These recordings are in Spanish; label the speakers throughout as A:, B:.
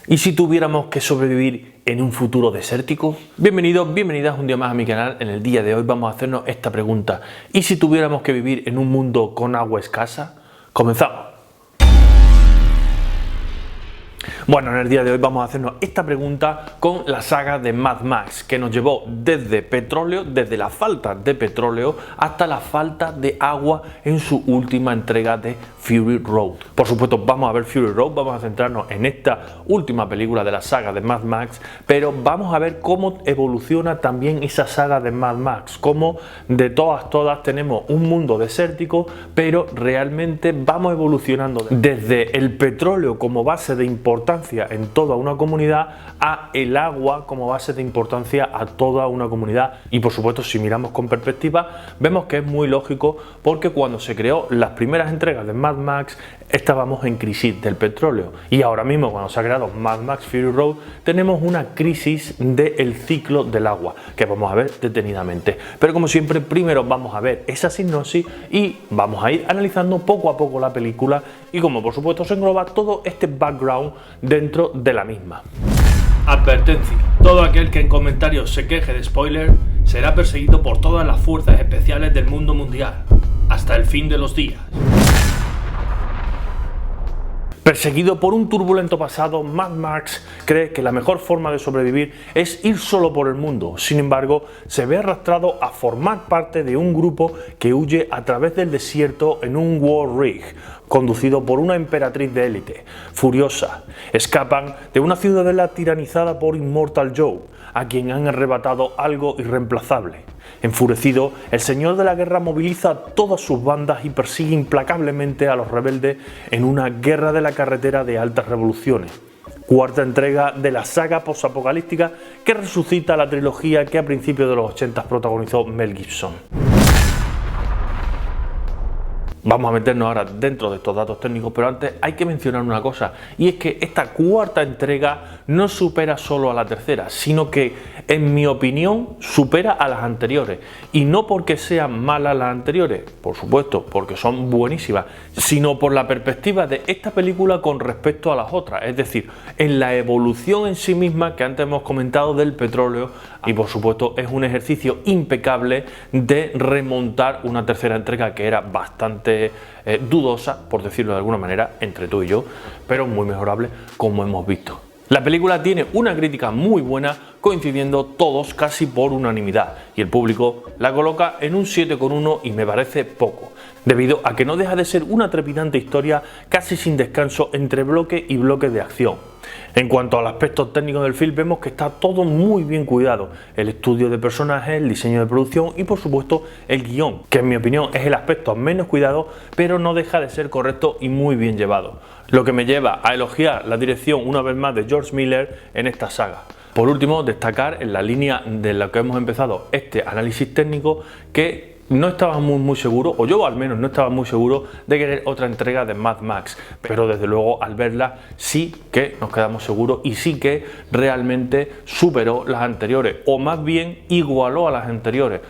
A: ¿Y si tuviéramos que sobrevivir en un futuro desértico? Bienvenidos, bienvenidas un día más a mi canal. En el día de hoy vamos a hacernos esta pregunta. ¿Y si tuviéramos que vivir en un mundo con agua escasa? Comenzamos. Bueno, en el día de hoy vamos a hacernos esta pregunta con la saga de Mad Max, que nos llevó desde petróleo, desde la falta de petróleo hasta la falta de agua en su última entrega de Fury Road. Por supuesto, vamos a ver Fury Road, vamos a centrarnos en esta última película de la saga de Mad Max, pero vamos a ver cómo evoluciona también esa saga de Mad Max, cómo de todas tenemos un mundo desértico, pero realmente vamos evolucionando desde el petróleo como base de importancia en toda una comunidad a el agua como base de importancia a toda una comunidad. Y por supuesto, si miramos con perspectiva, vemos que es muy lógico, porque cuando se creó las primeras entregas de Mad Max estábamos en crisis del petróleo, y ahora mismo cuando se ha creado Mad Max Fury Road tenemos una crisis del ciclo del agua, que vamos a ver detenidamente. Pero como siempre, primero vamos a ver esa sinopsis y vamos a ir analizando poco a poco la película y como por supuesto se engloba todo este background dentro de la misma. Advertencia: todo aquel que en comentarios se queje de spoiler será perseguido por todas las fuerzas especiales del mundo mundial hasta el fin de los días. Perseguido por un turbulento pasado, Mad Max cree que la mejor forma de sobrevivir es ir solo por el mundo. Sin embargo, se ve arrastrado a formar parte de un grupo que huye a través del desierto en un War Rig, conducido por una emperatriz de élite. Furiosa, escapan de una ciudadela tiranizada por Immortal Joe, a quien han arrebatado algo irreemplazable. Enfurecido, el señor de la guerra moviliza todas sus bandas y persigue implacablemente a los rebeldes en una guerra de la carretera de altas revoluciones. Cuarta entrega de la saga posapocalíptica que resucita la trilogía que a principios de los 80 protagonizó Mel Gibson. Vamos a meternos ahora dentro de estos datos técnicos, pero antes hay que mencionar una cosa, y es que esta cuarta entrega no supera solo a la tercera, sino que, en mi opinión, supera a las anteriores. Y no porque sean malas las anteriores, por supuesto, porque son buenísimas, sino por la perspectiva de esta película con respecto a las otras, es decir, en la evolución en sí misma que antes hemos comentado del petróleo, y por supuesto es un ejercicio impecable de remontar una tercera entrega que era bastante dudosa, por decirlo de alguna manera, entre tú y yo, pero muy mejorable, como hemos visto. La película tiene una crítica muy buena, coincidiendo todos casi por unanimidad, y el público la coloca en un 7,1 y me parece poco, debido a que no deja de ser una trepidante historia casi sin descanso entre bloque y bloque de acción. En cuanto al aspecto técnico del film, vemos que está todo muy bien cuidado: el estudio de personajes, el diseño de producción y por supuesto el guión, que en mi opinión es el aspecto menos cuidado, pero no deja de ser correcto y muy bien llevado, lo que me lleva a elogiar la dirección una vez más de George Miller en esta saga. Por último, destacar en la línea de la que hemos empezado este análisis técnico que no estaba muy seguro, o yo al menos no estaba muy seguro de querer otra entrega de Mad Max, pero desde luego al verla sí que nos quedamos seguros y sí que realmente superó las anteriores, o más bien igualó a las anteriores,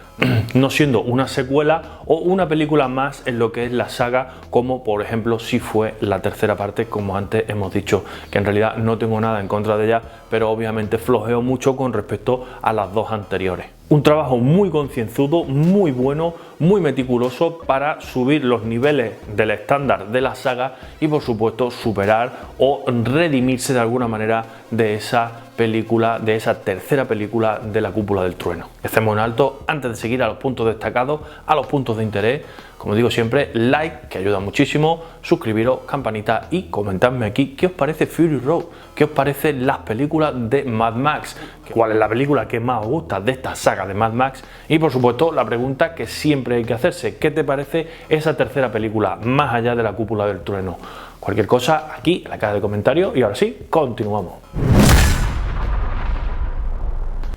A: no siendo una secuela o una película más en lo que es la saga, como por ejemplo sí fue la tercera parte, como antes hemos dicho, que en realidad no tengo nada en contra de ella, pero obviamente flojeo mucho con respecto a las dos anteriores. Un trabajo muy concienzudo, muy bueno, muy meticuloso para subir los niveles del estándar de la saga y por supuesto superar o redimirse de alguna manera de esa película, de esa tercera película de la Cúpula del Trueno. Hacemos un alto antes de seguir a los puntos destacados, a los puntos de interés. Como digo siempre, like, que ayuda muchísimo, suscribiros, campanita y comentadme aquí qué os parece Fury Road, qué os parecen las películas de Mad Max, cuál es la película que más os gusta de esta saga de Mad Max y por supuesto la pregunta que siempre hay que hacerse: ¿qué te parece esa tercera película más allá de la Cúpula del Trueno? Cualquier cosa aquí en la caja de comentarios y ahora sí, continuamos.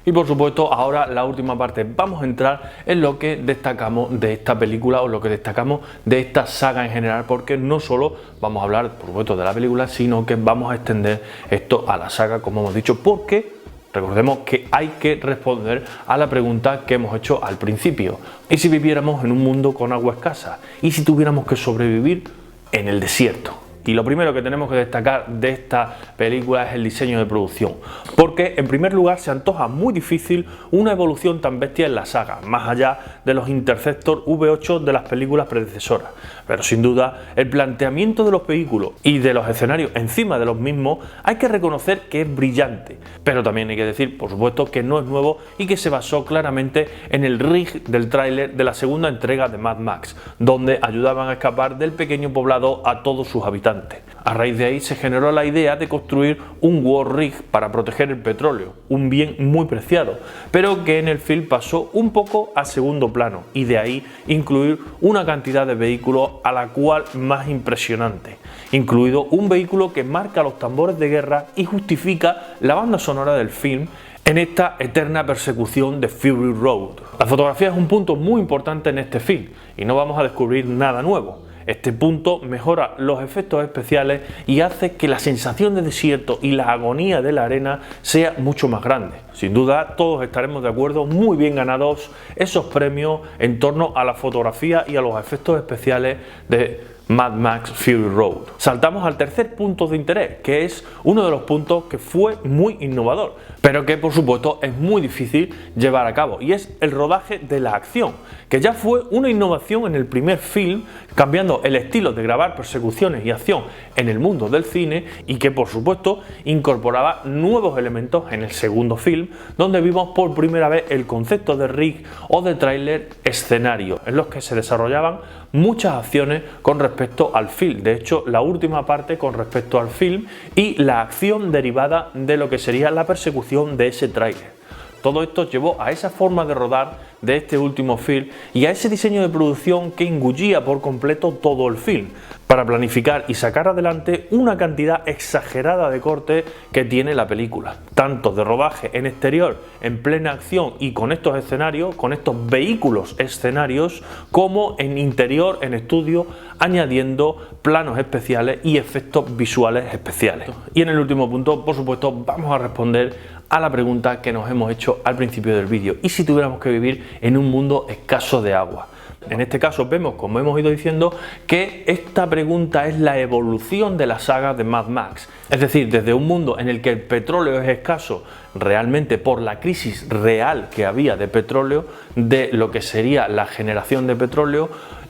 A: Y por supuesto, ahora la última parte, vamos a entrar en lo que destacamos de esta película o lo que destacamos de esta saga en general, porque no solo vamos a hablar, por supuesto, de la película, sino que vamos a extender esto a la saga, como hemos dicho, porque recordemos que hay que responder a la pregunta que hemos hecho al principio: ¿y si viviéramos en un mundo con agua escasa? ¿Y si tuviéramos que sobrevivir en el desierto? Y lo primero que tenemos que destacar de esta película es el diseño de producción, porque en primer lugar se antoja muy difícil una evolución tan bestia en la saga, más allá de los Interceptor V8 de las películas predecesoras. Pero sin duda el planteamiento de los vehículos y de los escenarios encima de los mismos hay que reconocer que es brillante, pero también hay que decir, por supuesto, que no es nuevo y que se basó claramente en el rig del tráiler de la segunda entrega de Mad Max, donde ayudaban a escapar del pequeño poblado a todos sus habitantes. A raíz de ahí se generó la idea de construir un war rig para proteger el petróleo, un bien muy preciado, pero que en el film pasó un poco a segundo plano, y de ahí incluir una cantidad de vehículos a la cual más impresionante, incluido un vehículo que marca los tambores de guerra y justifica la banda sonora del film en esta eterna persecución de Fury Road. La fotografía es un punto muy importante en este film y no vamos a descubrir nada nuevo. Este punto mejora los efectos especiales y hace que la sensación de desierto y la agonía de la arena sea mucho más grande. Sin duda todos estaremos de acuerdo, muy bien ganados esos premios en torno a la fotografía y a los efectos especiales de Mad Max Fury Road. Saltamos al tercer punto de interés, que es uno de los puntos que fue muy innovador, pero que por supuesto es muy difícil llevar a cabo, y es el rodaje de la acción, que ya fue una innovación en el primer film, cambiando el estilo de grabar persecuciones y acción en el mundo del cine, y que por supuesto incorporaba nuevos elementos en el segundo film, donde vimos por primera vez el concepto de rig o de tráiler escenario, en los que se desarrollaban muchas acciones con respecto al film. De hecho, la última parte con respecto al film y la acción derivada de lo que sería la persecución de ese tráiler. Todo esto llevó a esa forma de rodar de este último film y a ese diseño de producción que engullía por completo todo el film, para planificar y sacar adelante una cantidad exagerada de cortes que tiene la película, tanto de rodaje en exterior, en plena acción y con estos escenarios, con estos vehículos escenarios, como en interior, en estudio, añadiendo planos especiales y efectos visuales especiales. Y en el último punto, por supuesto, vamos a responder a la pregunta que nos hemos hecho al principio del vídeo: ¿y si tuviéramos que vivir en un mundo escaso de agua? En este caso vemos, como hemos ido diciendo, que esta pregunta es la evolución de la saga de Mad Max. Es decir, desde un mundo en el que el petróleo es escaso realmente por la crisis real que había de petróleo, de lo que sería la generación de petróleo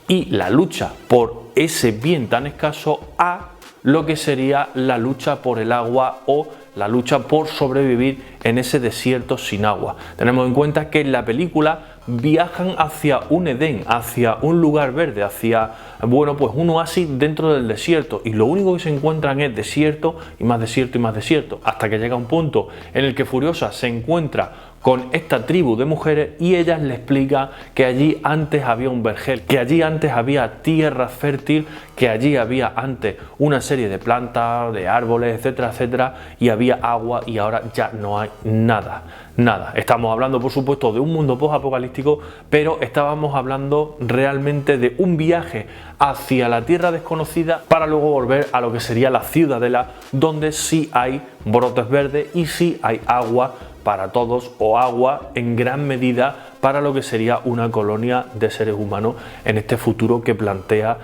A: y la lucha por ese bien tan escaso, a lo que sería la lucha por el agua o la lucha por sobrevivir en ese desierto sin agua. Tenemos en cuenta que en la película viajan hacia un Edén, hacia un lugar verde, hacia, bueno, pues un oasis dentro del desierto, y lo único que se encuentran es desierto y más desierto y más desierto, hasta que llega un punto en el que Furiosa se encuentra con esta tribu de mujeres y ellas le explican que allí antes había un vergel, que allí antes había tierra fértil, que allí había antes una serie de plantas, de árboles, etcétera, etcétera, y había agua, y ahora ya no hay nada. Nada. Estamos hablando, por supuesto, de un mundo post-apocalíptico, pero estábamos hablando realmente de un viaje hacia la tierra desconocida para luego volver a lo que sería la ciudadela, donde sí hay brotes verdes y sí hay agua para todos, o agua en gran medida para lo que sería una colonia de seres humanos en este futuro que plantea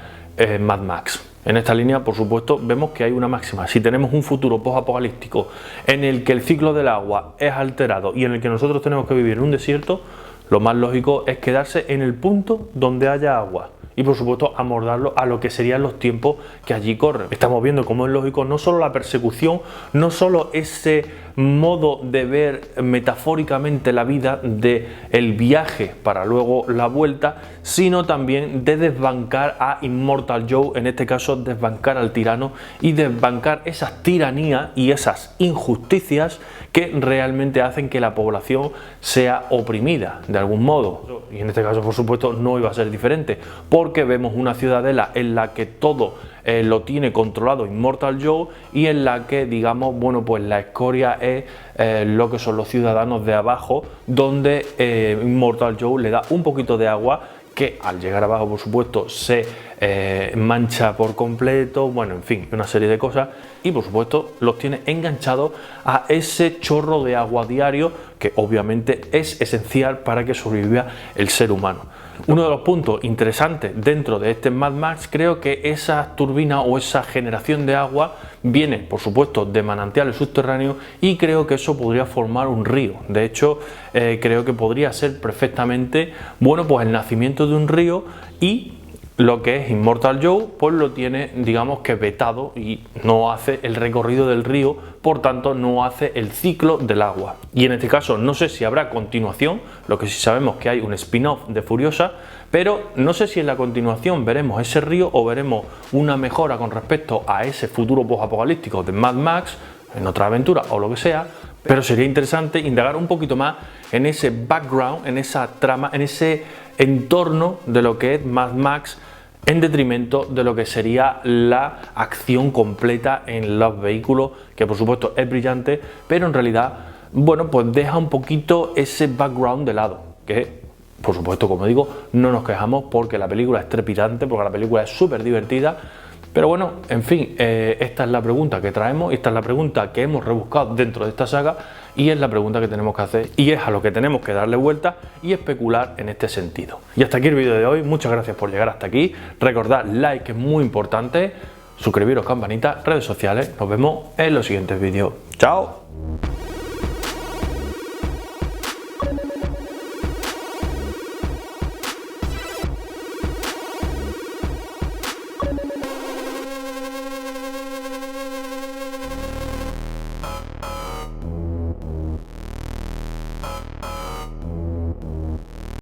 A: Mad Max. En esta línea, por supuesto, vemos que hay una máxima: si tenemos un futuro post-apocalíptico en el que el ciclo del agua es alterado y en el que nosotros tenemos que vivir en un desierto, lo más lógico es quedarse en el punto donde haya agua y, por supuesto, amoldarlo a lo que serían los tiempos que allí corren. Estamos viendo cómo es lógico no solo la persecución, no solo ese modo de ver metafóricamente la vida de el viaje para luego la vuelta, sino también de desbancar a Immortal Joe, en este caso desbancar al tirano y desbancar esas tiranías y esas injusticias que realmente hacen que la población sea oprimida de algún modo. Y en este caso, por supuesto, no iba a ser diferente, porque vemos una ciudadela en la que todo lo tiene controlado Immortal Joe y en la que, digamos, bueno, pues la escoria es lo que son los ciudadanos de abajo, donde Immortal Joe le da un poquito de agua que al llegar abajo, por supuesto, se mancha por completo, bueno, en fin, una serie de cosas, y por supuesto los tiene enganchados a ese chorro de agua diario que obviamente es esencial para que sobreviva el ser humano. Uno de los puntos interesantes dentro de este Mad Max, creo que esa turbina o esa generación de agua viene, por supuesto, de manantiales subterráneos, y creo que eso podría formar un río. De hecho, creo que podría ser perfectamente, bueno, pues el nacimiento de un río, y lo que es Immortal Joe pues lo tiene, digamos que vetado, y no hace el recorrido del río, por tanto no hace el ciclo del agua. Y en este caso no sé si habrá continuación, lo que sí sabemos que hay un spin-off de Furiosa, pero no sé si en la continuación veremos ese río o veremos una mejora con respecto a ese futuro post-apocalíptico de Mad Max en otra aventura o lo que sea. Pero sería interesante indagar un poquito más en ese background, en esa trama, en ese entorno de lo que es Mad Max, en detrimento de lo que sería la acción completa en los vehículos, que por supuesto es brillante, pero en realidad, bueno, pues deja un poquito ese background de lado, que por supuesto, como digo, no nos quejamos porque la película es trepidante, porque la película es súper divertida. Pero bueno, en fin, esta es la pregunta que traemos, esta es la pregunta que hemos rebuscado dentro de esta saga, y es la pregunta que tenemos que hacer, y es a lo que tenemos que darle vuelta y especular en este sentido. Y hasta aquí el vídeo de hoy. Muchas gracias por llegar hasta aquí. Recordad, like, que es muy importante, suscribiros, campanita, redes sociales. Nos vemos en los siguientes vídeos. ¡Chao!